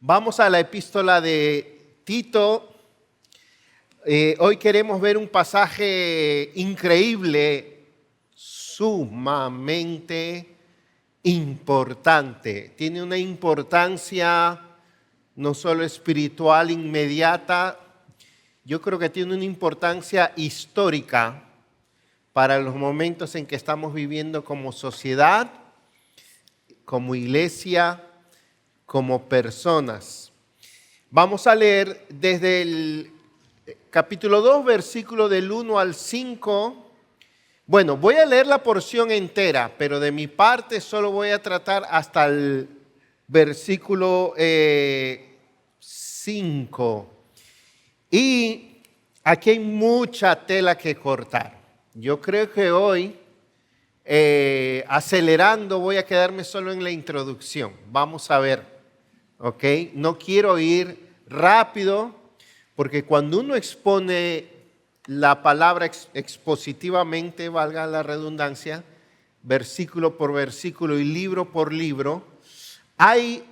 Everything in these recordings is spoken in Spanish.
Vamos a la epístola de Tito. Hoy queremos ver un pasaje increíble, sumamente importante. Tiene una importancia no solo espiritual inmediata, yo creo que tiene una importancia histórica para los momentos en que estamos viviendo como sociedad, como iglesia, como personas. Vamos a leer desde el capítulo 2, versículo del 1 al 5. Bueno, voy a leer la porción entera, pero de mi parte solo voy a tratar hasta el versículo 5. Y aquí hay mucha tela que cortar. Yo creo que hoy, acelerando, voy a quedarme solo en la introducción. Vamos a ver. ¿Ok? No quiero ir rápido, porque cuando uno expone la palabra expositivamente, valga la redundancia, versículo por versículo y libro por libro, hay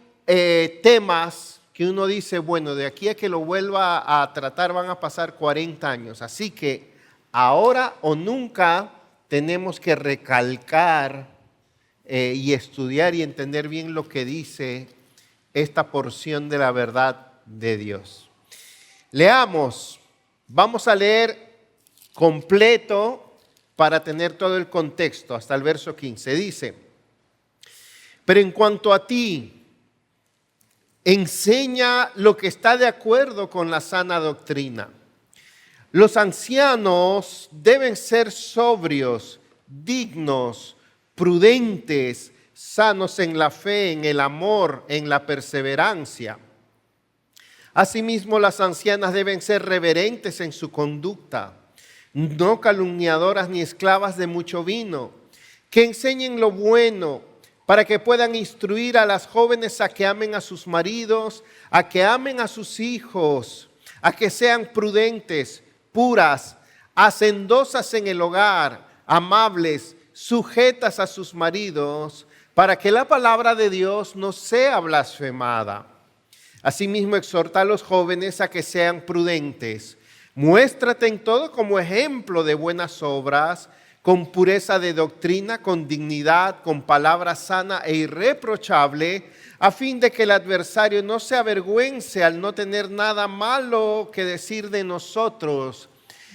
temas que uno dice, bueno, de aquí a que lo vuelva a tratar van a pasar 40 años. Así que ahora o nunca tenemos que recalcar y estudiar y entender bien lo que dice esta porción de la verdad de Dios. Leamos, vamos a leer completo para tener todo el contexto hasta el verso 15. Dice: pero en cuanto a ti, enseña lo que está de acuerdo con la sana doctrina. Los ancianos deben ser sobrios, dignos, prudentes, sanos en la fe, en el amor, en la perseverancia. Asimismo, las ancianas deben ser reverentes en su conducta, no calumniadoras ni esclavas de mucho vino, que enseñen lo bueno, para que puedan instruir a las jóvenes a que amen a sus maridos, a que amen a sus hijos, a que sean prudentes, puras, hacendosas en el hogar, amables, sujetas a sus maridos, para que la palabra de Dios no sea blasfemada. Asimismo, exhorta a los jóvenes a que sean prudentes. Muéstrate en todo como ejemplo de buenas obras, con pureza de doctrina, con dignidad, con palabra sana e irreprochable, a fin de que el adversario no se avergüence al no tener nada malo que decir de nosotros.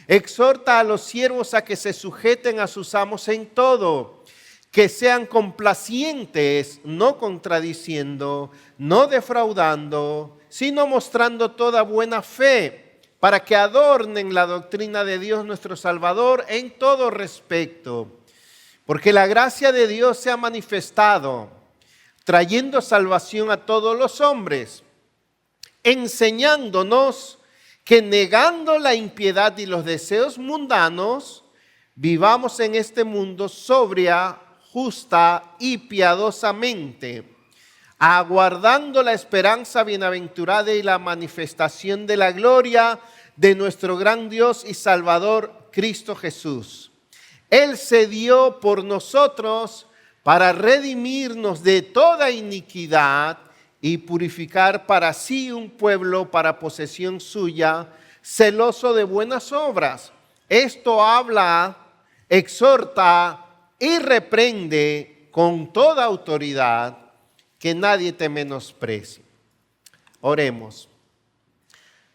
Exhorta a los siervos a que se sujeten a sus amos en todo, que sean complacientes, no contradiciendo, no defraudando, sino mostrando toda buena fe, para que adornen la doctrina de Dios nuestro Salvador en todo respecto. Porque la gracia de Dios se ha manifestado, trayendo salvación a todos los hombres, enseñándonos que negando la impiedad y los deseos mundanos, vivamos en este mundo sobria, justa y piadosamente, aguardando la esperanza bienaventurada y la manifestación de la gloria de nuestro gran Dios y Salvador, Cristo Jesús. Él se dio por nosotros para redimirnos de toda iniquidad y purificar para sí un pueblo para posesión suya, celoso de buenas obras. Esto habla, exhorta y reprende con toda autoridad, que nadie te menosprecie. Oremos.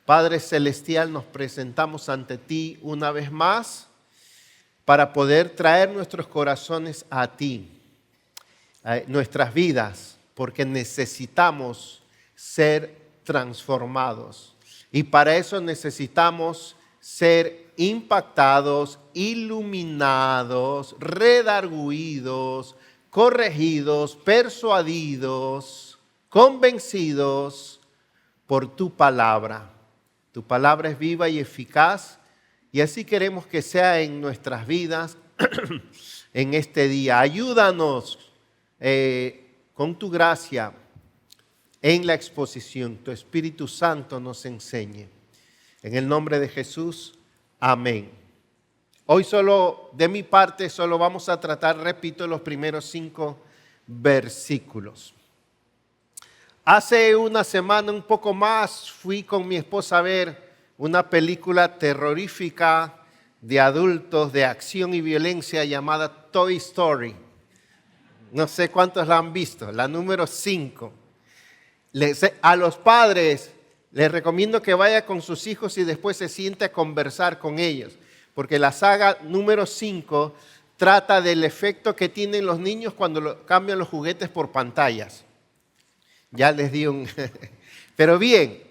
Padre Celestial, nos presentamos ante ti una vez más para poder traer nuestros corazones a ti, nuestras vidas, porque necesitamos ser transformados. Y para eso necesitamos ser impactados, iluminados, redarguidos, corregidos, persuadidos, convencidos por tu palabra. Tu palabra es viva y eficaz, y así queremos que sea en nuestras vidas en este día. Ayúdanos con tu gracia en la exposición. Tu Espíritu Santo nos enseñe. En el nombre de Jesús, amén. Hoy solo, de mi parte, solo vamos a tratar, repito, los primeros 5 versículos. Hace una semana, un poco más, fui con mi esposa a ver una película terrorífica de adultos de acción y violencia llamada Toy Story. No sé cuántos la han visto, la número 5. A los padres les recomiendo que vaya con sus hijos y después se siente a conversar con ellos, porque la saga número 5 trata del efecto que tienen los niños cuando cambian los juguetes por pantallas. Ya les di un... Pero bien,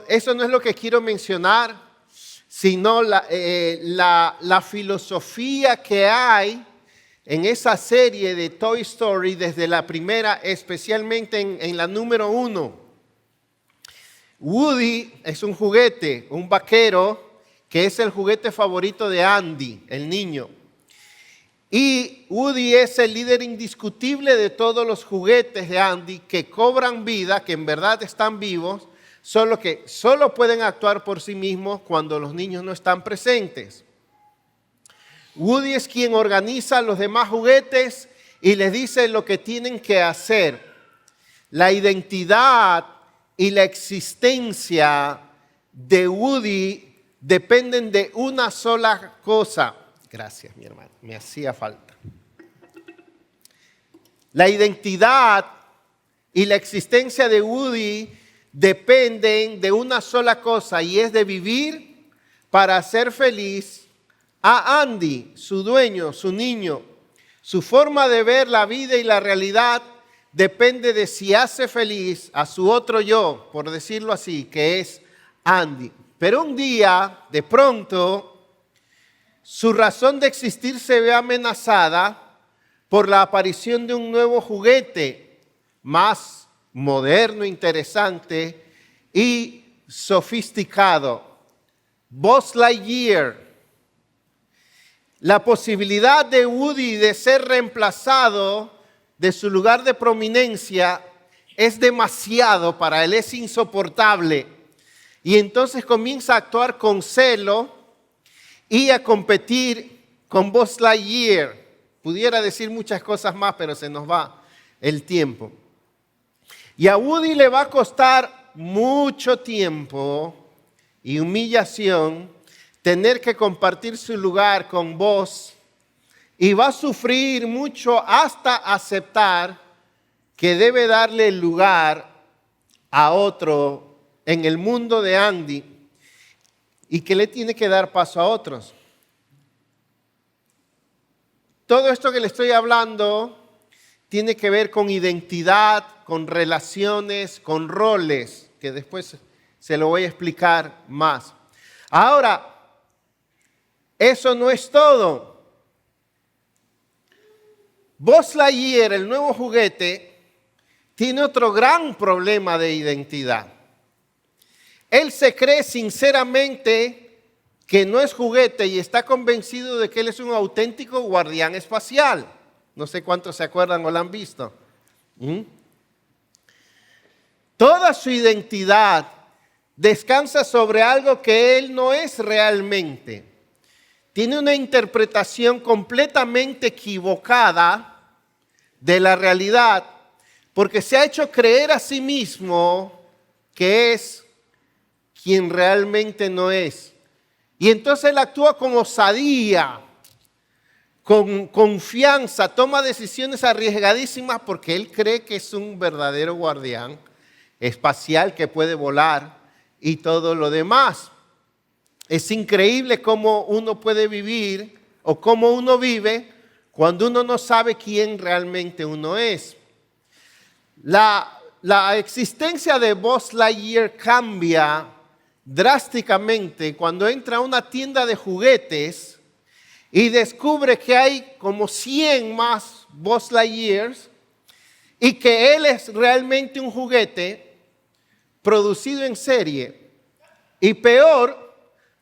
eso no es lo que quiero mencionar, sino la filosofía que hay en esa serie de Toy Story desde la primera, especialmente en la número 1. Woody es un juguete, un vaquero, que es el juguete favorito de Andy, el niño. Y Woody es el líder indiscutible de todos los juguetes de Andy que cobran vida, que en verdad están vivos, solo que solo pueden actuar por sí mismos cuando los niños no están presentes. Woody es quien organiza los demás juguetes y les dice lo que tienen que hacer. La identidad y la existencia de Woody dependen de una sola cosa. Gracias, mi hermano, me hacía falta. La identidad y la existencia de Woody dependen de una sola cosa, y es de vivir para hacer feliz a Andy, su dueño, su niño. Su forma de ver la vida y la realidad depende de si hace feliz a su otro yo, por decirlo así, que es Andy. Pero un día, de pronto, su razón de existir se ve amenazada por la aparición de un nuevo juguete más moderno, interesante y sofisticado. Buzz Lightyear. La posibilidad de Woody de ser reemplazado de su lugar de prominencia es demasiado para él, es insoportable. Y entonces comienza a actuar con celo y a competir con Buzz Lightyear. Pudiera decir muchas cosas más, pero se nos va el tiempo. Y a Woody le va a costar mucho tiempo y humillación tener que compartir su lugar con Buzz, y va a sufrir mucho hasta aceptar que debe darle el lugar a otro en el mundo de Andy y que le tiene que dar paso a otros. Todo esto que le estoy hablando tiene que ver con identidad, con relaciones, con roles, que después se lo voy a explicar más. Ahora, eso no es todo. Buzz Lightyear, el nuevo juguete, tiene otro gran problema de identidad. Él se cree sinceramente que no es juguete y está convencido de que él es un auténtico guardián espacial. No sé cuántos se acuerdan o lo han visto. Toda su identidad descansa sobre algo que él no es realmente. Tiene una interpretación completamente equivocada de la realidad, porque se ha hecho creer a sí mismo que es quien realmente no es. Y entonces él actúa con osadía, con confianza, toma decisiones arriesgadísimas porque él cree que es un verdadero guardián espacial que puede volar y todo lo demás. Es increíble cómo uno puede vivir o cómo uno vive cuando uno no sabe quién realmente uno es. La existencia de Buzz Lightyear cambia drásticamente cuando entra a una tienda de juguetes y descubre que hay como 100 más Buzz Lightyears y que él es realmente un juguete producido en serie. Y peor,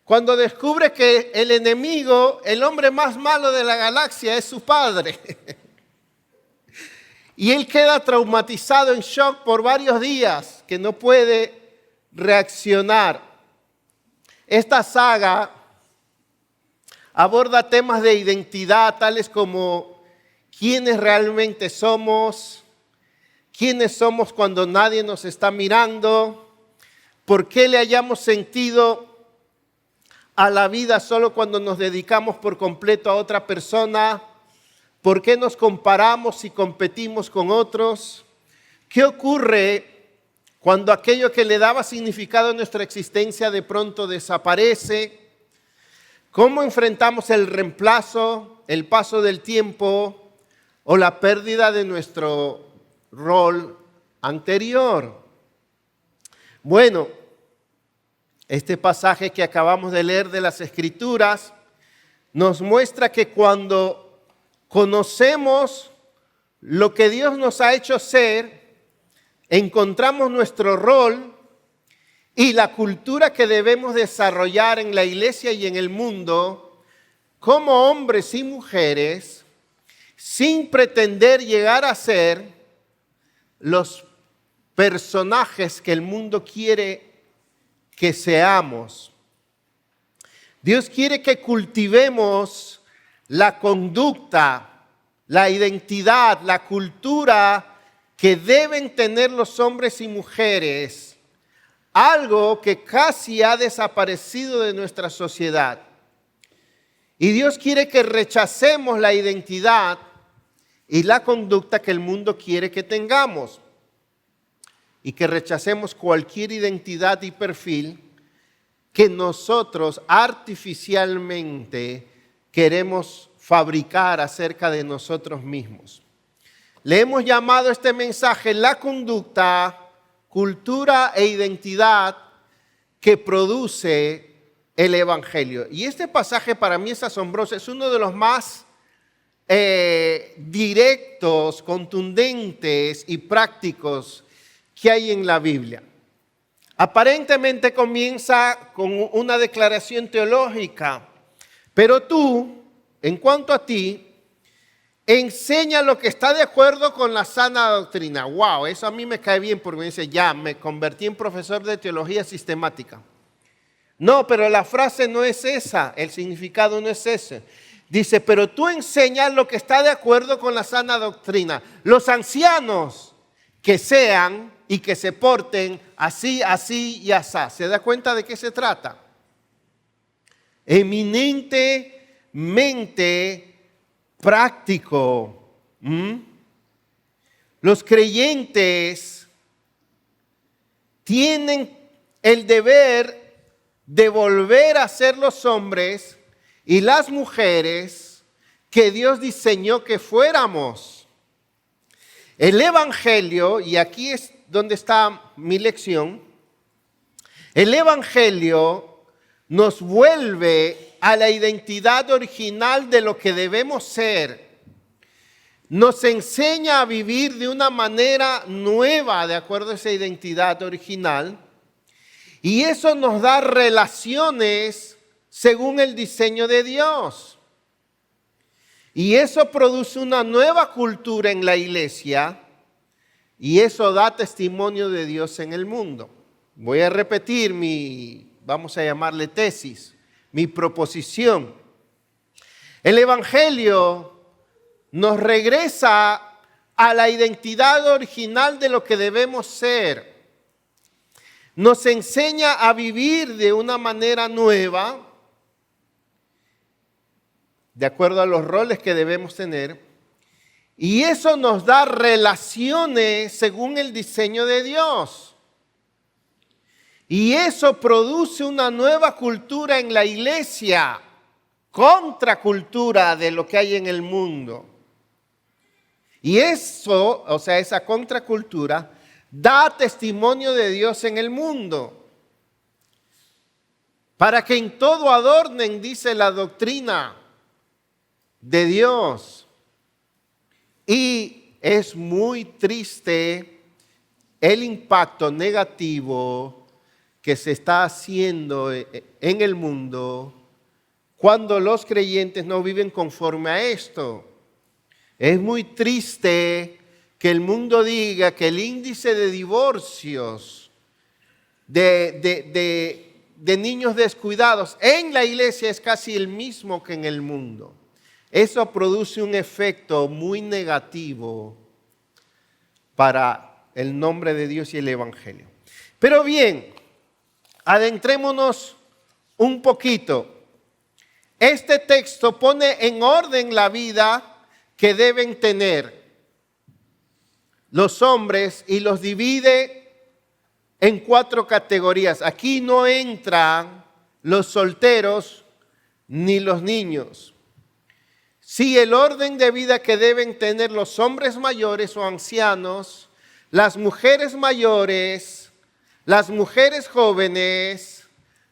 cuando descubre que el enemigo, el hombre más malo de la galaxia, es su padre. Y él queda traumatizado, en shock por varios días, que no puede reaccionar. Esta saga aborda temas de identidad, tales como quiénes realmente somos, quiénes somos cuando nadie nos está mirando, por qué le hallamos sentido a la vida solo cuando nos dedicamos por completo a otra persona, por qué nos comparamos y competimos con otros, qué ocurre cuando aquello que le daba significado a nuestra existencia de pronto desaparece, cómo enfrentamos el reemplazo, el paso del tiempo o la pérdida de nuestro rol anterior. Bueno, este pasaje que acabamos de leer de las Escrituras nos muestra que cuando conocemos lo que Dios nos ha hecho ser, encontramos nuestro rol y la cultura que debemos desarrollar en la iglesia y en el mundo como hombres y mujeres, sin pretender llegar a ser los personajes que el mundo quiere que seamos. Dios quiere que cultivemos la conducta, la identidad, la cultura que deben tener los hombres y mujeres, algo que casi ha desaparecido de nuestra sociedad. Y Dios quiere que rechacemos la identidad y la conducta que el mundo quiere que tengamos, y que rechacemos cualquier identidad y perfil que nosotros artificialmente queremos fabricar acerca de nosotros mismos. Le hemos llamado a este mensaje la conducta, cultura e identidad que produce el Evangelio. Y este pasaje para mí es asombroso, es uno de los más directos, contundentes y prácticos que hay en la Biblia. Aparentemente comienza con una declaración teológica, pero tú, en cuanto a ti, enseña lo que está de acuerdo con la sana doctrina. Wow, eso a mí me cae bien porque me dice, ya, me convertí en profesor de teología sistemática. No, pero la frase no es esa, el significado no es ese. Dice, pero tú enseñas lo que está de acuerdo con la sana doctrina. Los ancianos que sean y que se porten así, así y así. ¿Se da cuenta de qué se trata? Eminentemente práctico. Los creyentes tienen el deber de volver a ser los hombres y las mujeres que Dios diseñó que fuéramos. El Evangelio, y aquí es donde está mi lección, el Evangelio nos vuelve a la identidad original de lo que debemos ser. Nos enseña a vivir de una manera nueva de acuerdo a esa identidad original, y eso nos da relaciones según el diseño de Dios. Y eso produce una nueva cultura en la iglesia, y eso da testimonio de Dios en el mundo. Voy a repetir vamos a llamarle tesis, mi proposición. El Evangelio nos regresa a la identidad original de lo que debemos ser. Nos enseña a vivir de una manera nueva, de acuerdo a los roles que debemos tener, y eso nos da relaciones según el diseño de Dios. Y eso produce una nueva cultura en la iglesia, contracultura de lo que hay en el mundo. Y eso, o sea, esa contracultura, da testimonio de Dios en el mundo. Para que en todo adornen, dice la doctrina de Dios. Y es muy triste el impacto negativo que se está haciendo en el mundo cuando los creyentes no viven conforme a esto. Es muy triste que el mundo diga que el índice de divorcios de niños descuidados en la iglesia es casi el mismo que en el mundo. Eso produce un efecto muy negativo para el nombre de Dios y el Evangelio. Pero bien, adentrémonos un poquito. Este texto pone en orden la vida que deben tener los hombres y los divide en 4 categorías. Aquí no entran los solteros ni los niños. Sí, el orden de vida que deben tener los hombres mayores o ancianos, las mujeres mayores, las mujeres jóvenes,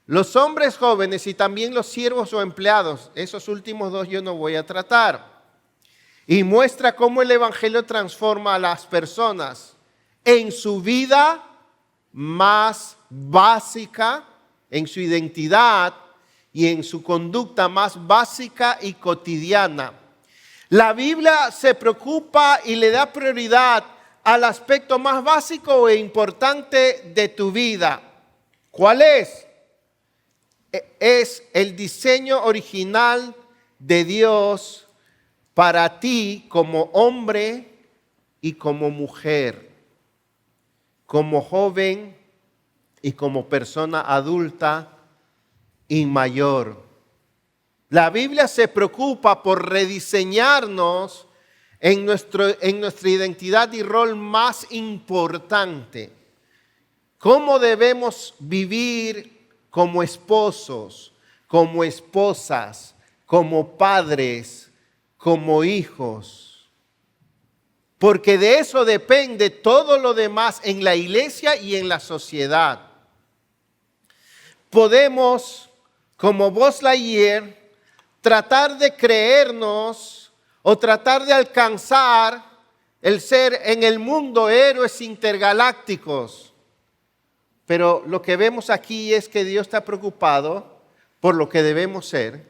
los hombres jóvenes y también los siervos o empleados. Esos últimos 2 yo no voy a tratar. Y muestra cómo el Evangelio transforma a las personas en su vida más básica, en su identidad y en su conducta más básica y cotidiana. La Biblia se preocupa y le da prioridad al aspecto más básico e importante de tu vida. ¿Cuál es? Es el diseño original de Dios para ti como hombre y como mujer, como joven y como persona adulta y mayor. La Biblia se preocupa por rediseñarnos en nuestra identidad y rol más importante. ¿Cómo debemos vivir como esposos, como esposas, como padres, como hijos? Porque de eso depende todo lo demás en la iglesia y en la sociedad. Podemos, como Buzz Lightyear, tratar de creernos o tratar de alcanzar el ser en el mundo héroes intergalácticos. Pero lo que vemos aquí es que Dios está preocupado por lo que debemos ser,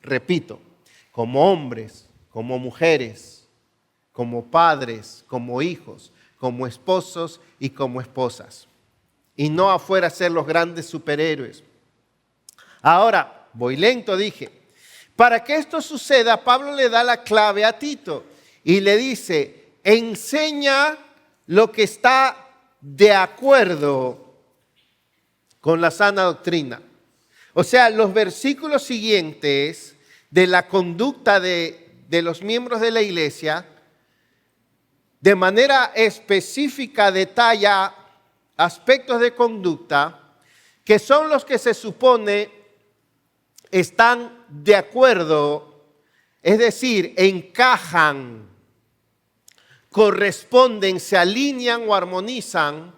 repito, como hombres, como mujeres, como padres, como hijos, como esposos y como esposas. Y no afuera ser los grandes superhéroes. Ahora, voy lento, dije. Para que esto suceda, Pablo le da la clave a Tito y le dice, enseña lo que está de acuerdo con la sana doctrina. O sea, los versículos siguientes de la conducta de los miembros de la iglesia, de manera específica detalla aspectos de conducta que son los que se supone están de acuerdo, es decir, encajan, corresponden, se alinean o armonizan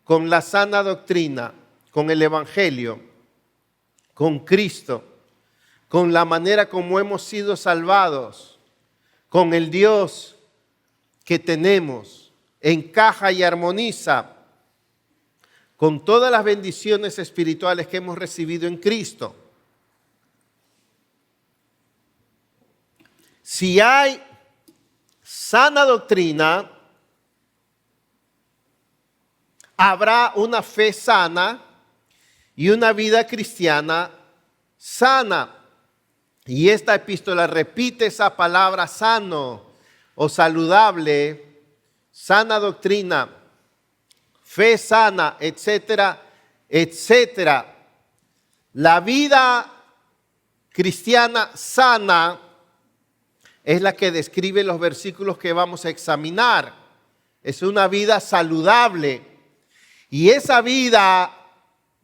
con la sana doctrina, con el Evangelio, con Cristo, con la manera como hemos sido salvados, con el Dios que tenemos, encaja y armoniza con todas las bendiciones espirituales que hemos recibido en Cristo. Si hay sana doctrina, habrá una fe sana y una vida cristiana sana. Y esta epístola repite esa palabra sano o saludable, sana doctrina, fe sana, etcétera, etcétera. La vida cristiana sana es la que describe los versículos que vamos a examinar. Es una vida saludable. Y esa vida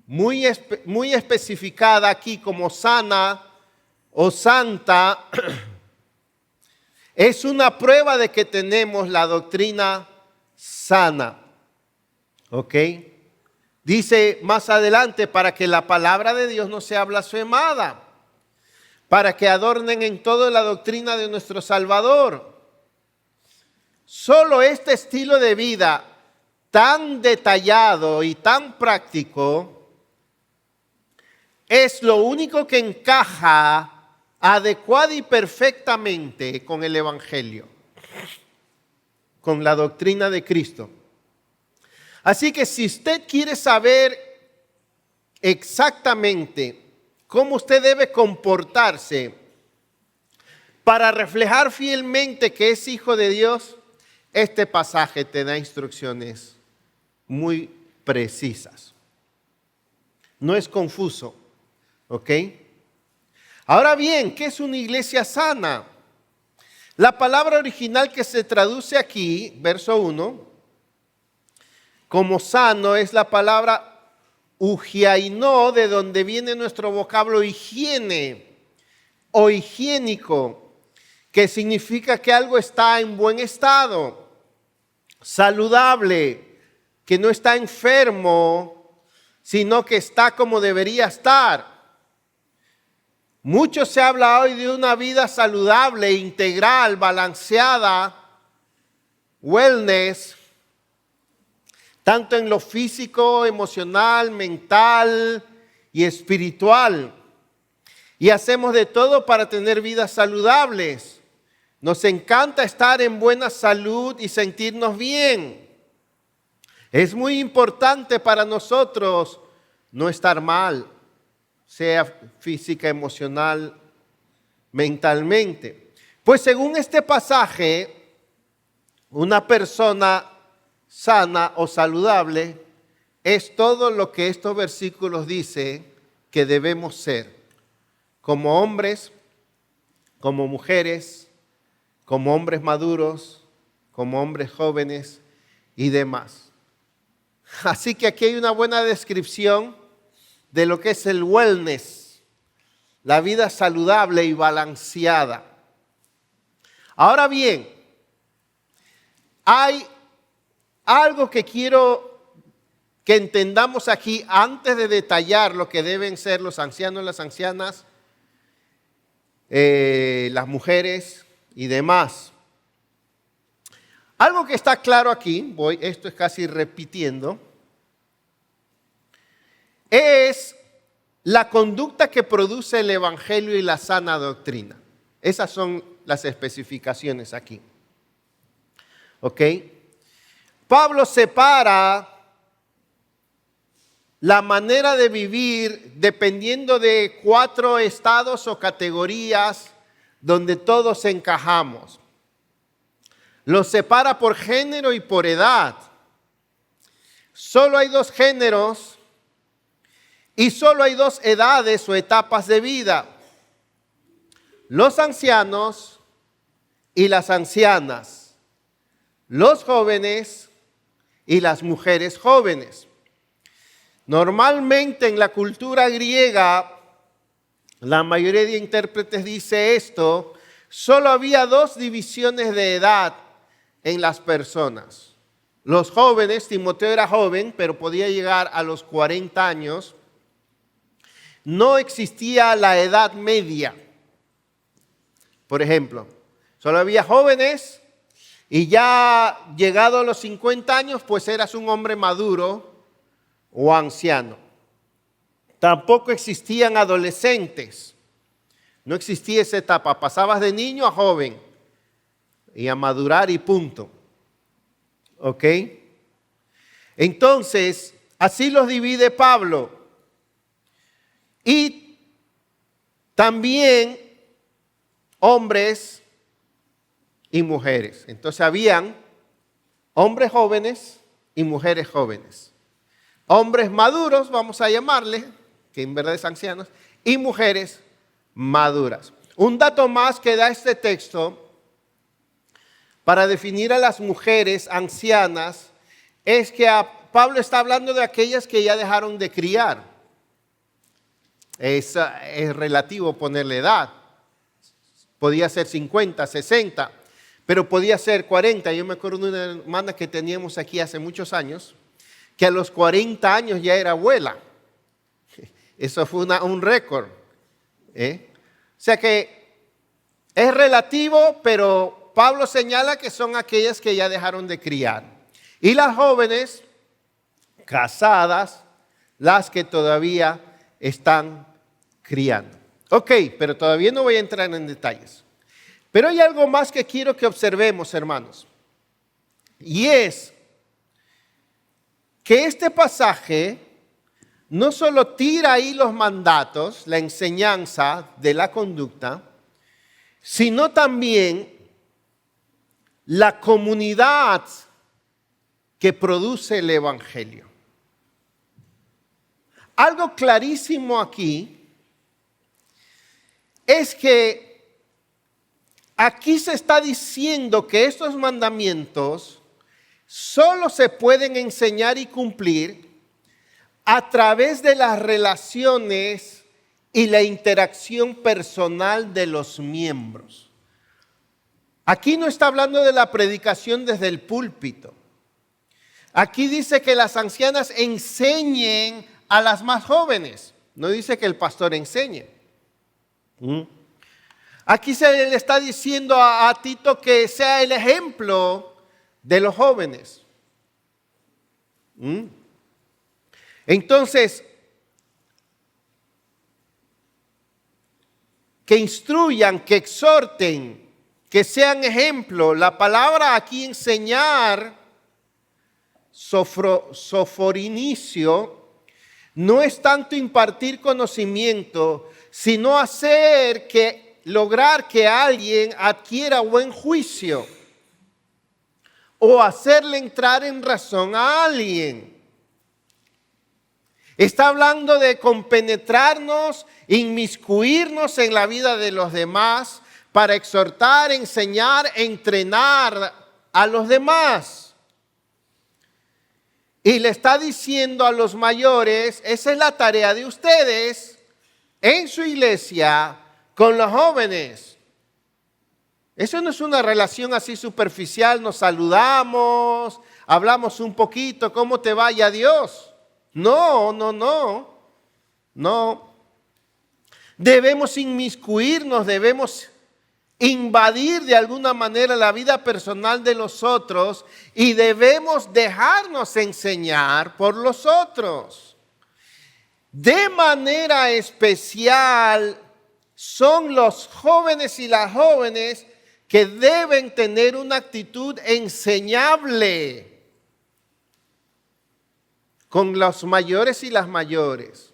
muy especificada aquí como sana o santa es una prueba de que tenemos la doctrina sana. ¿Ok? Dice más adelante, para que la palabra de Dios no sea blasfemada, para que adornen en todo la doctrina de nuestro Salvador. Solo este estilo de vida tan detallado y tan práctico es lo único que encaja adecuada y perfectamente con el Evangelio, con la doctrina de Cristo. Así que si usted quiere saber exactamente cómo usted debe comportarse para reflejar fielmente que es hijo de Dios, este pasaje te da instrucciones muy precisas. No es confuso, ¿ok? Ahora bien, ¿qué es una iglesia sana? La palabra original que se traduce aquí, verso 1, como sano es la palabra ugiaino, de donde viene nuestro vocablo higiene o higiénico, que significa que algo está en buen estado, saludable, que no está enfermo, sino que está como debería estar. Mucho se habla hoy de una vida saludable, integral, balanceada, wellness, tanto en lo físico, emocional, mental y espiritual. Y hacemos de todo para tener vidas saludables. Nos encanta estar en buena salud y sentirnos bien. Es muy importante para nosotros no estar mal, sea física, emocional, mentalmente. Pues según este pasaje, una persona sana o saludable es todo lo que estos versículos dicen que debemos ser, como hombres, como mujeres, como hombres maduros, como hombres jóvenes y demás. Así que aquí hay una buena descripción de lo que es el wellness, la vida saludable y balanceada. Ahora bien, hay algo que quiero que entendamos aquí antes de detallar lo que deben ser los ancianos, las ancianas, las mujeres y demás. Algo que está claro aquí, esto es casi repitiendo, es la conducta que produce el evangelio y la sana doctrina. Esas son las especificaciones aquí. ¿Ok? Pablo separa la manera de vivir dependiendo de 4 estados o categorías donde todos encajamos. Los separa por género y por edad. Solo hay 2 géneros y solo hay 2 edades o etapas de vida: los ancianos y las ancianas, los jóvenes y las mujeres jóvenes. Normalmente en la cultura griega, la mayoría de intérpretes dice esto: solo había 2 divisiones de edad en las personas. Los jóvenes, Timoteo era joven, pero podía llegar a los 40 años. No existía la edad media. Por ejemplo, solo había jóvenes y ya llegado a los 50 años, pues eras un hombre maduro o anciano. Tampoco existían adolescentes. No existía esa etapa. Pasabas de niño a joven y a madurar y punto. ¿Ok? Entonces, así los divide Pablo. Y también hombres y mujeres. Entonces habían hombres jóvenes y mujeres jóvenes. Hombres maduros, vamos a llamarle, que en verdad es ancianos, y mujeres maduras. Un dato más que da este texto para definir a las mujeres ancianas es que Pablo está hablando de aquellas que ya dejaron de criar. Es relativo ponerle edad. Podía ser 50, 60, pero podía ser 40. Yo me acuerdo de una hermana que teníamos aquí hace muchos años, que a los 40 años ya era abuela. Eso fue un récord. O sea que es relativo, pero Pablo señala que son aquellas que ya dejaron de criar. Y las jóvenes casadas, las que todavía están criando. Ok, pero todavía no voy a entrar en detalles. Pero hay algo más que quiero que observemos, hermanos. Y es que este pasaje no solo tira ahí los mandatos, la enseñanza de la conducta, sino también la comunidad que produce el Evangelio. Algo clarísimo aquí es que aquí se está diciendo que estos mandamientos solo se pueden enseñar y cumplir a través de las relaciones y la interacción personal de los miembros. Aquí no está hablando de la predicación desde el púlpito. Aquí dice que las ancianas enseñen a las más jóvenes. No dice que el pastor enseñe. Aquí se le está diciendo a Tito que sea el ejemplo de los jóvenes. Entonces, que instruyan, que exhorten, que sean ejemplo. La palabra aquí enseñar, soforinicio, no es tanto impartir conocimiento, sino lograr que alguien adquiera buen juicio o hacerle entrar en razón a alguien. Está hablando de compenetrarnos, inmiscuirnos en la vida de los demás para exhortar, enseñar, entrenar a los demás. Y le está diciendo a los mayores, esa es la tarea de ustedes en su iglesia con los jóvenes. Eso no es una relación así superficial, nos saludamos, hablamos un poquito, ¿cómo te va y adiós? No. Debemos inmiscuirnos, debemos invadir de alguna manera la vida personal de los otros y debemos dejarnos enseñar por los otros. De manera especial son los jóvenes y las jóvenes que deben tener una actitud enseñable con los mayores y las mayores.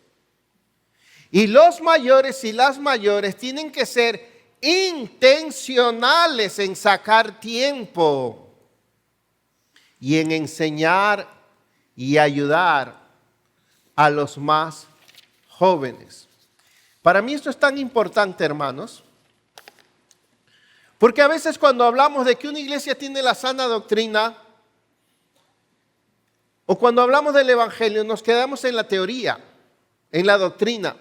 Y los mayores y las mayores tienen que ser intencionales en sacar tiempo y en enseñar y ayudar a los más jóvenes. Para mí esto es tan importante, hermanos, porque a veces cuando hablamos de que una iglesia tiene la sana doctrina o cuando hablamos del evangelio nos quedamos en la teoría, en la doctrina.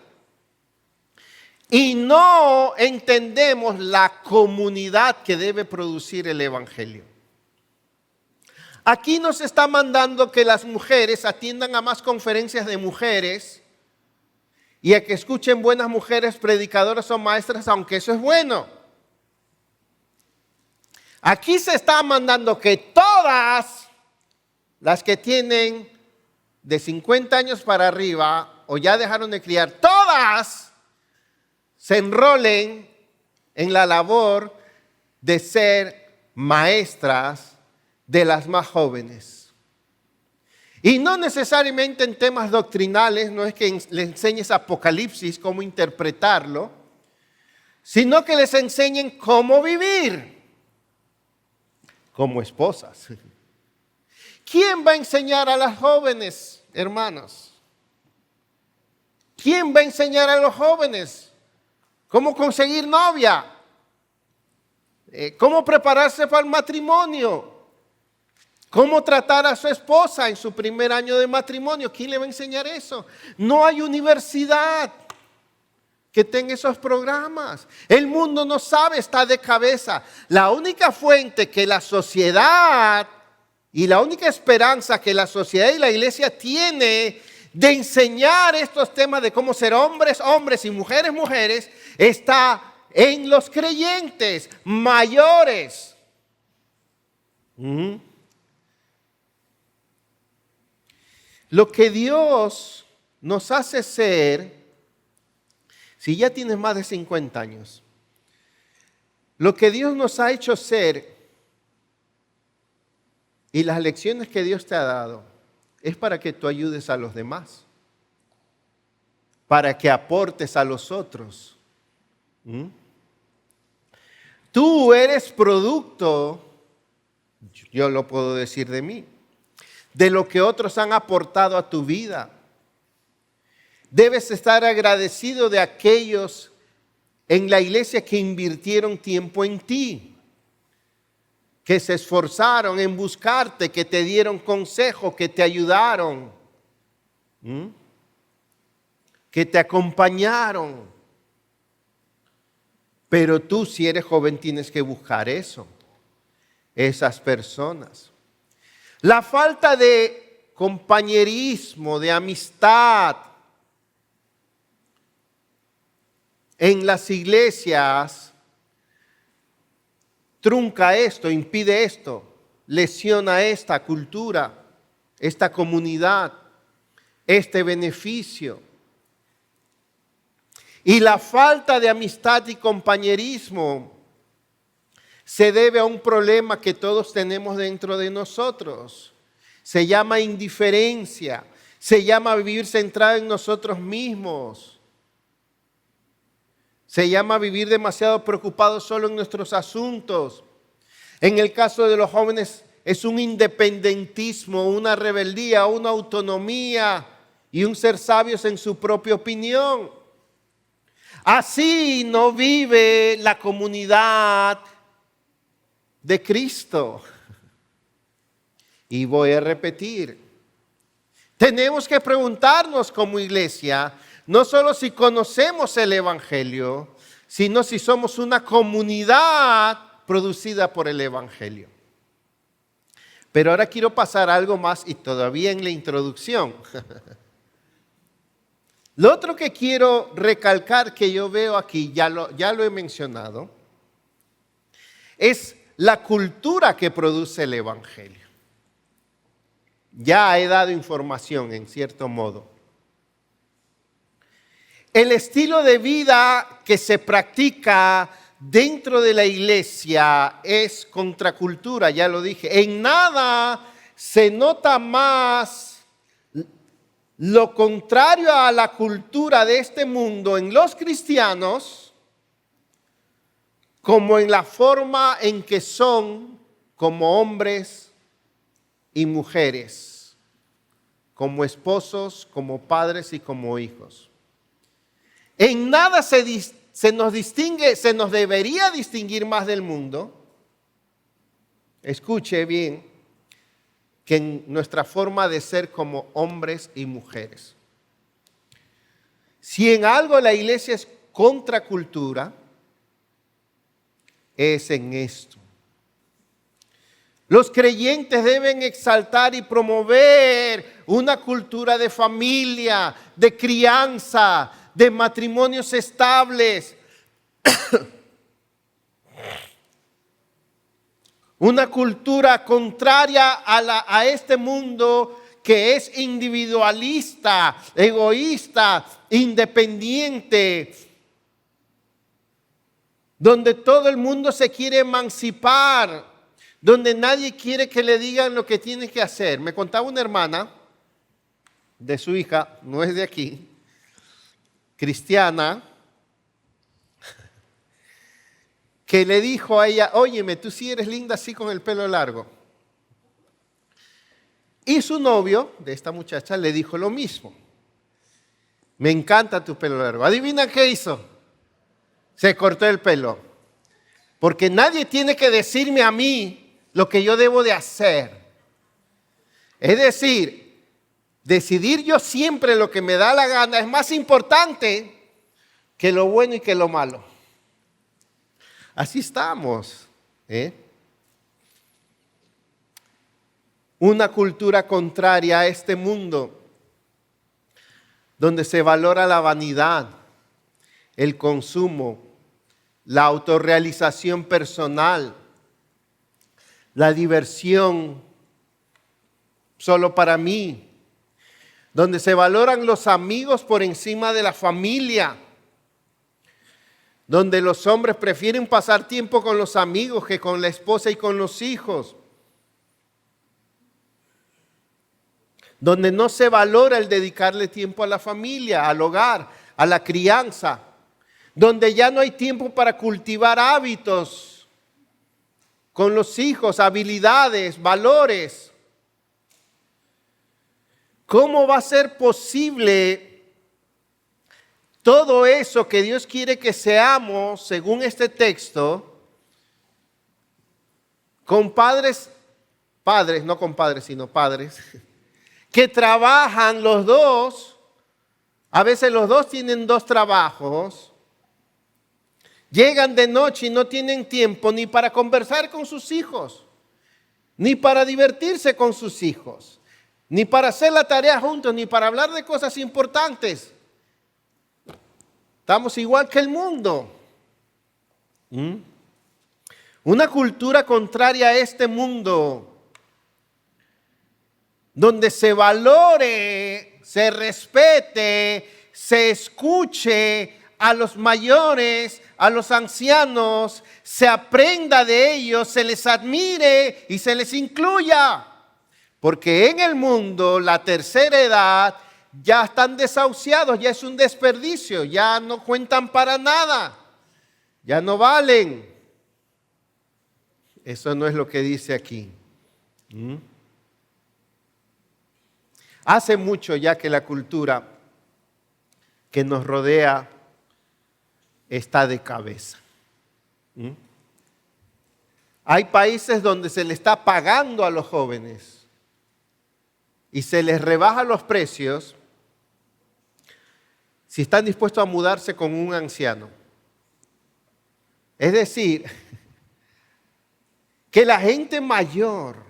Y no entendemos la comunidad que debe producir el evangelio. Aquí nos está mandando que las mujeres atiendan a más conferencias de mujeres y a que escuchen buenas mujeres predicadoras o maestras, aunque eso es bueno. Aquí se está mandando que todas las que tienen de 50 años para arriba o ya dejaron de criar, todas se enrolen en la labor de ser maestras de las más jóvenes. Y no necesariamente en temas doctrinales, no es que les enseñes Apocalipsis, cómo interpretarlo, sino que les enseñen cómo vivir como esposas. ¿Quién va a enseñar a las jóvenes, hermanos? ¿Quién va a enseñar a los jóvenes cómo conseguir novia? ¿Cómo prepararse para el matrimonio? ¿Cómo tratar a su esposa en su primer año de matrimonio? ¿Quién le va a enseñar eso? No hay universidad que tenga esos programas. El mundo no sabe, está de cabeza. La única fuente que la sociedad y la única esperanza que la sociedad y la iglesia tiene de enseñar estos temas de cómo ser hombres, hombres y mujeres, mujeres, está en los creyentes mayores. Lo que Dios nos hace ser, si ya tienes más de 50 años, lo que Dios nos ha hecho ser y las lecciones que Dios te ha dado es para que tú ayudes a los demás, para que aportes a los otros. Tú eres producto Yo lo puedo decir de mí. De lo que otros han aportado a tu vida. Debes estar agradecido de aquellos en la iglesia que invirtieron tiempo en ti, que se esforzaron en buscarte, que te dieron consejo, que te ayudaron, que te acompañaron. Pero tú, si eres joven, tienes que buscar eso, esas personas. La falta de compañerismo, de amistad en las iglesias trunca esto, impide esto, lesiona esta cultura, esta comunidad, este beneficio. Y la falta de amistad y compañerismo se debe a un problema que todos tenemos dentro de nosotros. Se llama indiferencia, se llama vivir centrado en nosotros mismos. Se llama vivir demasiado preocupados solo en nuestros asuntos. En el caso de los jóvenes es un independentismo, una rebeldía, una autonomía y un ser sabios en su propia opinión. Así no vive la comunidad de Cristo. Y voy a repetir, tenemos que preguntarnos como iglesia, no solo si conocemos el Evangelio, sino si somos una comunidad producida por el Evangelio. Pero ahora quiero pasar a algo más y todavía en la introducción. Lo otro que quiero recalcar que yo veo aquí, ya lo he mencionado, es la cultura que produce el Evangelio. Ya he dado información en cierto modo. El estilo de vida que se practica dentro de la iglesia es contracultura, ya lo dije. En nada se nota más lo contrario a la cultura de este mundo en los cristianos como en la forma en que son como hombres y mujeres, como esposos, como padres y como hijos. En nada se nos distingue, se nos debería distinguir más del mundo. Escuche bien, que en nuestra forma de ser como hombres y mujeres. Si en algo la iglesia es contracultura, es en esto. Los creyentes deben exaltar y promover una cultura de familia, de crianza, de matrimonios estables. Una cultura contraria a este mundo que es individualista, egoísta, independiente, donde todo el mundo se quiere emancipar, donde nadie quiere que le digan lo que tiene que hacer. Me contaba una hermana de su hija, no es de aquí, cristiana, que le dijo a ella, óyeme, tú sí eres linda así con el pelo largo. Y su novio de esta muchacha le dijo lo mismo. Me encanta tu pelo largo. ¿Adivina qué hizo? Se cortó el pelo. Porque nadie tiene que decirme a mí lo que yo debo de hacer. Es decir, decidir yo siempre lo que me da la gana es más importante que lo bueno y que lo malo. Así estamos, Una cultura contraria a este mundo, donde se valora la vanidad, el consumo, la autorrealización personal, la diversión solo para mí, donde se valoran los amigos por encima de la familia, donde los hombres prefieren pasar tiempo con los amigos que con la esposa y con los hijos, donde no se valora el dedicarle tiempo a la familia, al hogar, a la crianza, donde ya no hay tiempo para cultivar hábitos con los hijos, habilidades, valores. ¿Cómo va a ser posible todo eso que Dios quiere que seamos, según este texto, con padres, no con padres, sino padres, que trabajan los dos? A veces los dos tienen dos trabajos, llegan de noche y no tienen tiempo ni para conversar con sus hijos, ni para divertirse con sus hijos, ni para hacer la tarea juntos, ni para hablar de cosas importantes. Estamos igual que el mundo. Una cultura contraria a este mundo, donde se valore, se respete, se escuche a los mayores, a los ancianos, se aprenda de ellos, se les admire y se les incluya. Porque en el mundo la tercera edad ya están desahuciados, ya es un desperdicio, ya no cuentan para nada, ya no valen. Eso no es lo que dice aquí. Hace mucho ya que la cultura que nos rodea está de cabeza. Hay países donde se le está pagando a los jóvenes y se les rebaja los precios si están dispuestos a mudarse con un anciano. Es decir, que la gente mayor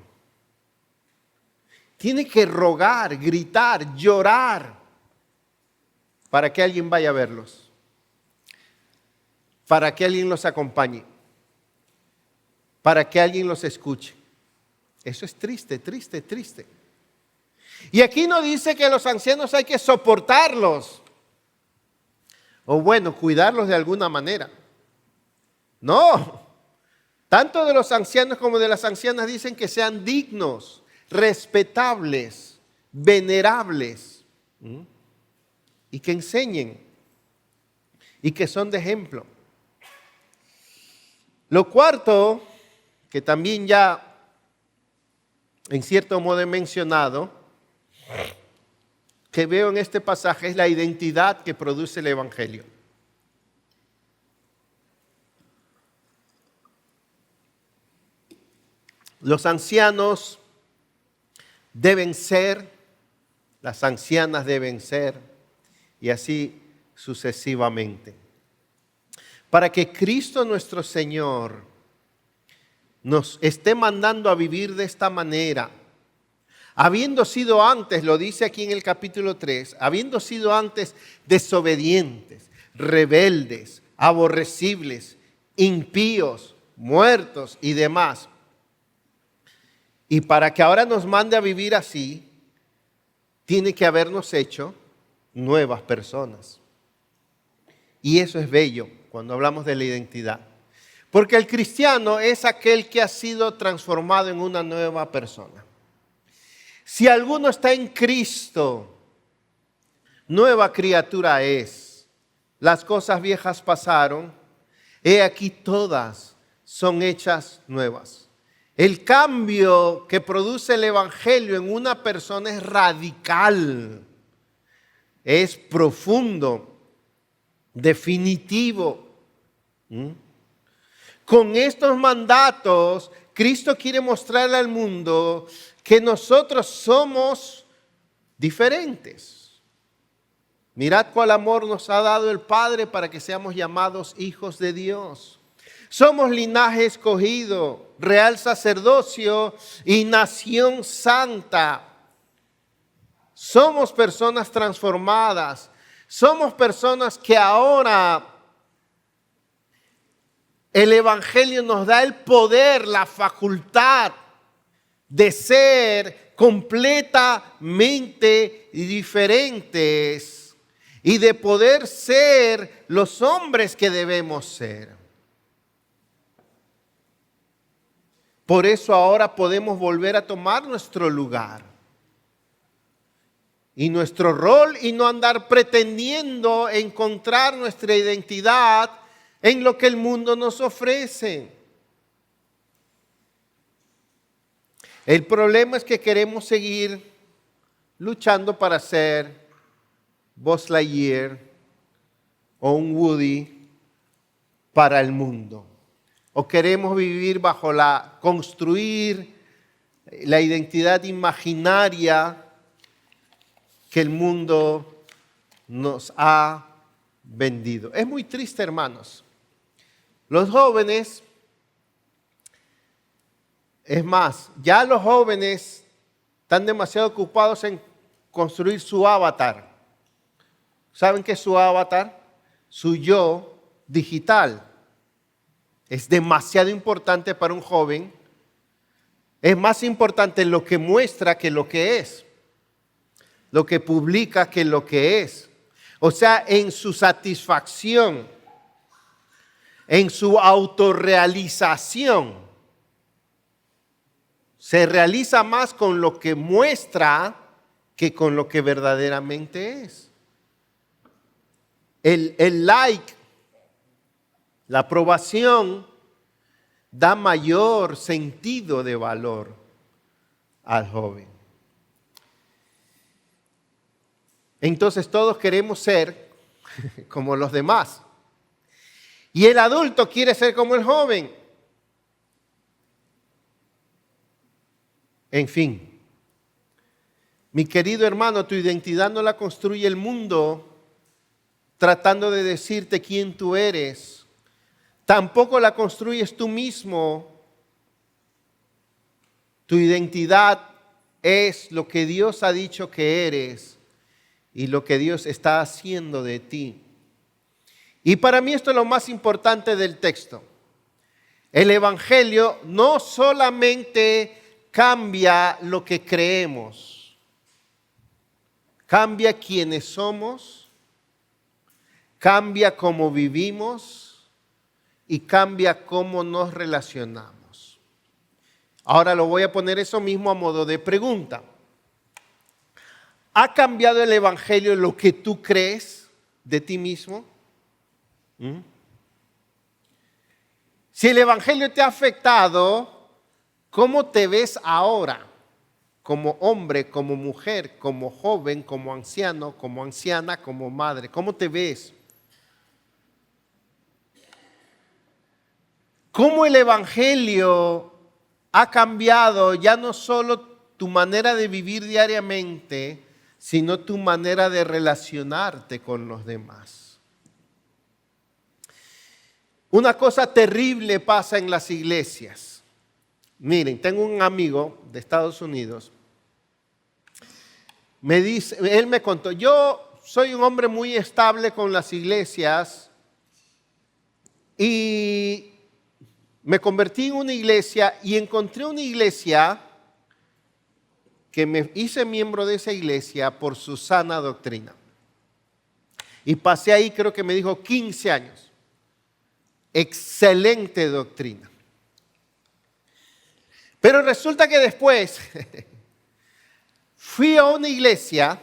tiene que rogar, gritar, llorar para que alguien vaya a verlos, para que alguien los acompañe, para que alguien los escuche. Eso es triste, triste, triste. Y aquí no dice que a los ancianos hay que soportarlos, o bueno, cuidarlos de alguna manera. No, tanto de los ancianos como de las ancianas dicen que sean dignos, respetables, venerables, y que enseñen, y que son de ejemplo. Lo cuarto, que también ya en cierto modo he mencionado, que veo en este pasaje, es la identidad que produce el Evangelio. Los ancianos deben ser, las ancianas deben ser, y así sucesivamente. Para que Cristo nuestro Señor nos esté mandando a vivir de esta manera, habiendo sido antes, lo dice aquí en el capítulo 3, habiendo sido antes desobedientes, rebeldes, aborrecibles, impíos, muertos y demás. Y para que ahora nos mande a vivir así, tiene que habernos hecho nuevas personas. Y eso es bello cuando hablamos de la identidad. Porque el cristiano es aquel que ha sido transformado en una nueva persona. Si alguno está en Cristo, nueva criatura es. Las cosas viejas pasaron, he aquí todas son hechas nuevas. El cambio que produce el Evangelio en una persona es radical, es profundo, definitivo. Con estos mandatos, Cristo quiere mostrarle al mundo que nosotros somos diferentes. Mirad cuál amor nos ha dado el Padre para que seamos llamados hijos de Dios. Somos linaje escogido, real sacerdocio y nación santa. Somos personas transformadas. Somos personas que ahora el Evangelio nos da el poder, la facultad de ser completamente diferentes y de poder ser los hombres que debemos ser. Por eso ahora podemos volver a tomar nuestro lugar y nuestro rol y no andar pretendiendo encontrar nuestra identidad en lo que el mundo nos ofrece. El problema es que queremos seguir luchando para ser Buzz Lightyear o un Woody para el mundo. O queremos vivir bajo construir la identidad imaginaria que el mundo nos ha vendido. Es muy triste, hermanos. Los jóvenes, es más, ya los jóvenes están demasiado ocupados en construir su avatar. ¿Saben qué es su avatar? Su yo digital. Es demasiado importante para un joven. Es más importante lo que muestra que lo que es. Lo que publica que lo que es. O sea, en su satisfacción, en su autorrealización, se realiza más con lo que muestra que con lo que verdaderamente es. El like, la aprobación, da mayor sentido de valor al joven. Entonces todos queremos ser como los demás. Y el adulto quiere ser como el joven. En fin, mi querido hermano, tu identidad no la construye el mundo tratando de decirte quién tú eres. Tampoco la construyes tú mismo. Tu identidad es lo que Dios ha dicho que eres y lo que Dios está haciendo de ti. Y para mí esto es lo más importante del texto. El Evangelio no solamente cambia lo que creemos, cambia quiénes somos, cambia cómo vivimos y cambia cómo nos relacionamos. Ahora lo voy a poner eso mismo a modo de pregunta. ¿Ha cambiado el Evangelio lo que tú crees de ti mismo? Si el Evangelio te ha afectado, ¿cómo te ves ahora? Como hombre, como mujer, como joven, como anciano, como anciana, como madre. ¿Cómo te ves? ¿Cómo el Evangelio ha cambiado ya no solo tu manera de vivir diariamente, sino tu manera de relacionarte con los demás? Una cosa terrible pasa en las iglesias. Miren, tengo un amigo de Estados Unidos. Él me contó, yo soy un hombre muy estable con las iglesias y me convertí en una iglesia y encontré una iglesia que me hice miembro de esa iglesia por su sana doctrina. Y pasé ahí, creo que me dijo 15 años. Excelente doctrina. Pero resulta que después fui a una iglesia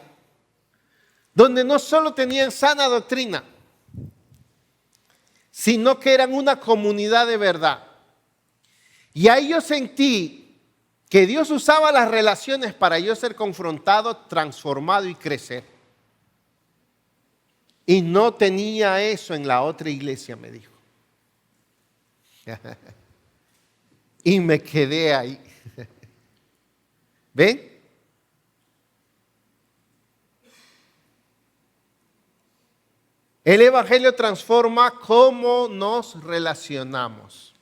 donde no solo tenían sana doctrina, sino que eran una comunidad de verdad. Y ahí yo sentí que Dios usaba las relaciones para yo ser confrontado, transformado y crecer. Y no tenía eso en la otra iglesia, me dijo. Y me quedé ahí. ¿Ven? El Evangelio transforma cómo nos relacionamos.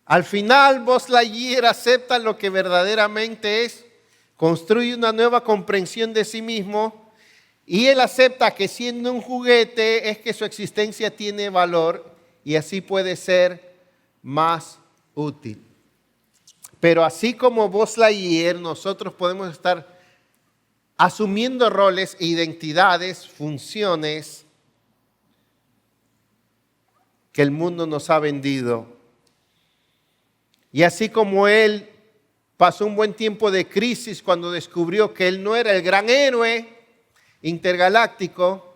Al final, Buzz Lightyear acepta lo que verdaderamente es, construye una nueva comprensión de sí mismo y él acepta que siendo un juguete es que su existencia tiene valor y así puede ser más útil. Pero así como Buzz Lightyear, nosotros podemos estar asumiendo roles, identidades, funciones que el mundo nos ha vendido. Y así como él pasó un buen tiempo de crisis cuando descubrió que él no era el gran héroe intergaláctico,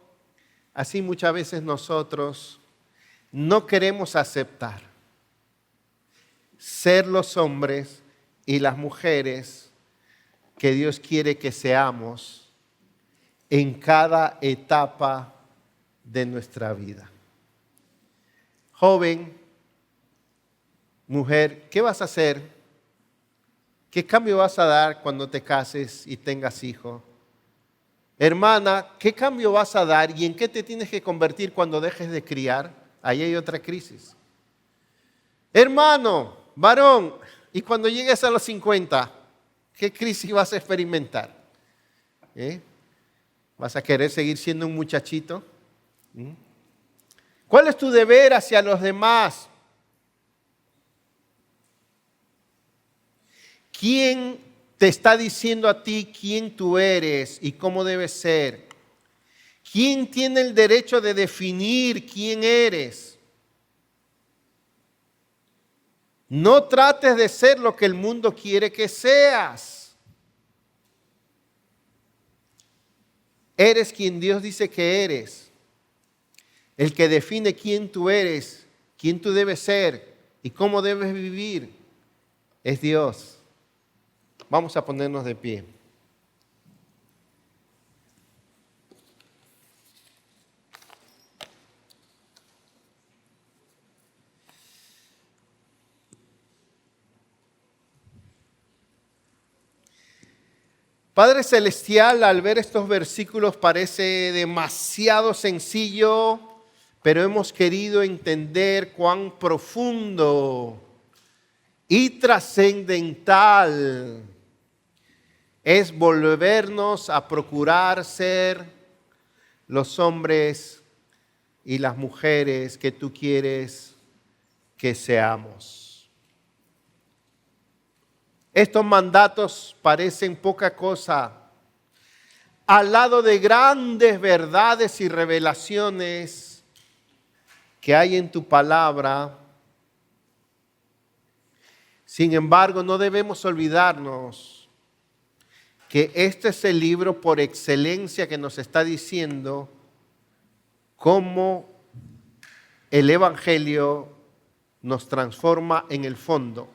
así muchas veces nosotros no queremos aceptar ser los hombres y las mujeres que Dios quiere que seamos en cada etapa de nuestra vida. Joven, mujer, ¿qué vas a hacer? ¿Qué cambio vas a dar cuando te cases y tengas hijos? Hermana, ¿qué cambio vas a dar y en qué te tienes que convertir cuando dejes de criar? Ahí hay otra crisis. Hermano, varón, y cuando llegues a los 50, ¿qué crisis vas a experimentar? ¿Vas a querer seguir siendo un muchachito? ¿Cuál es tu deber hacia los demás? ¿Quién te está diciendo a ti quién tú eres y cómo debes ser? ¿Quién tiene el derecho de definir quién eres? No trates de ser lo que el mundo quiere que seas. Eres quien Dios dice que eres. El que define quién tú eres, quién tú debes ser y cómo debes vivir es Dios. Vamos a ponernos de pie. Padre Celestial, al ver estos versículos parece demasiado sencillo, pero hemos querido entender cuán profundo y trascendental es volvernos a procurar ser los hombres y las mujeres que tú quieres que seamos. Estos mandatos parecen poca cosa al lado de grandes verdades y revelaciones que hay en tu palabra. Sin embargo, no debemos olvidarnos que este es el libro por excelencia que nos está diciendo cómo el Evangelio nos transforma en el fondo.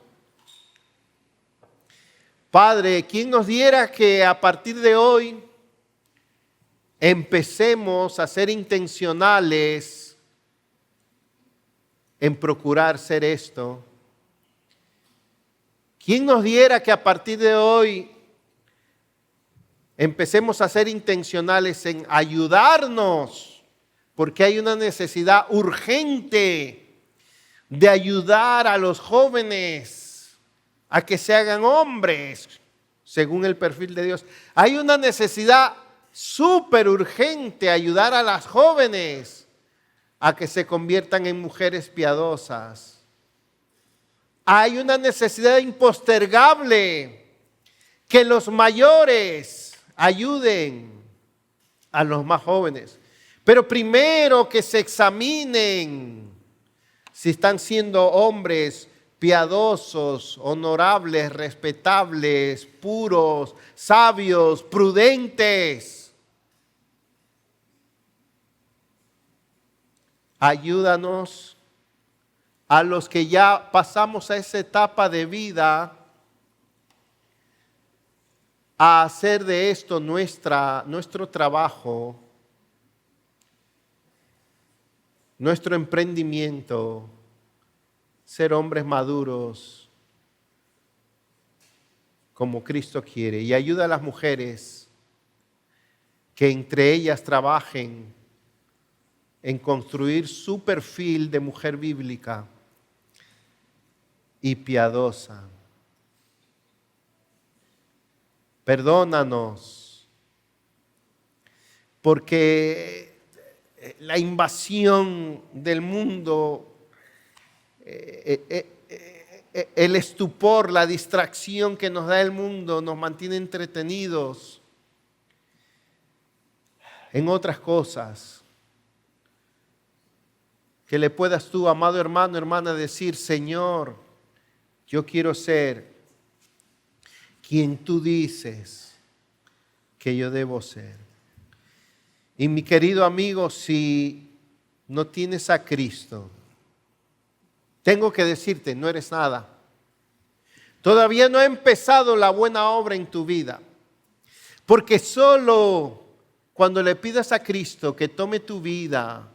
Padre, ¿quién nos diera que a partir de hoy empecemos a ser intencionales en procurar ser esto? ¿Quién nos diera que a partir de hoy empecemos a ser intencionales en ayudarnos? Porque hay una necesidad urgente de ayudar a los jóvenes a que se hagan hombres según el perfil de Dios. Hay una necesidad súper urgente ayudar a las jóvenes a que se conviertan en mujeres piadosas. Hay una necesidad impostergable que los mayores ayuden a los más jóvenes. Pero primero que se examinen si están siendo hombres piadosos, honorables, respetables, puros, sabios, prudentes. Ayúdanos a los que ya pasamos a esa etapa de vida a hacer de esto nuestro trabajo, nuestro emprendimiento, ser hombres maduros como Cristo quiere. Y ayuda a las mujeres que entre ellas trabajen en construir su perfil de mujer bíblica y piadosa. Perdónanos, porque la invasión del mundo, el estupor, la distracción que nos da el mundo nos mantiene entretenidos en otras cosas. Que le puedas tú, amado hermano, hermana, decir: Señor, yo quiero ser quien tú dices que yo debo ser. Y mi querido amigo, si no tienes a Cristo, tengo que decirte, no eres nada. Todavía no ha empezado la buena obra en tu vida. Porque solo cuando le pidas a Cristo que tome tu vida,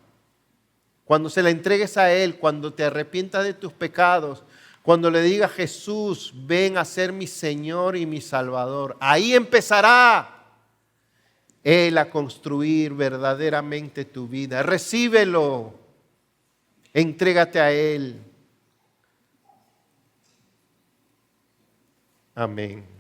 cuando se la entregues a Él, cuando te arrepientas de tus pecados, cuando le digas: Jesús, ven a ser mi Señor y mi Salvador, ahí empezará Él a construir verdaderamente tu vida. Recíbelo, entrégate a Él. Amén.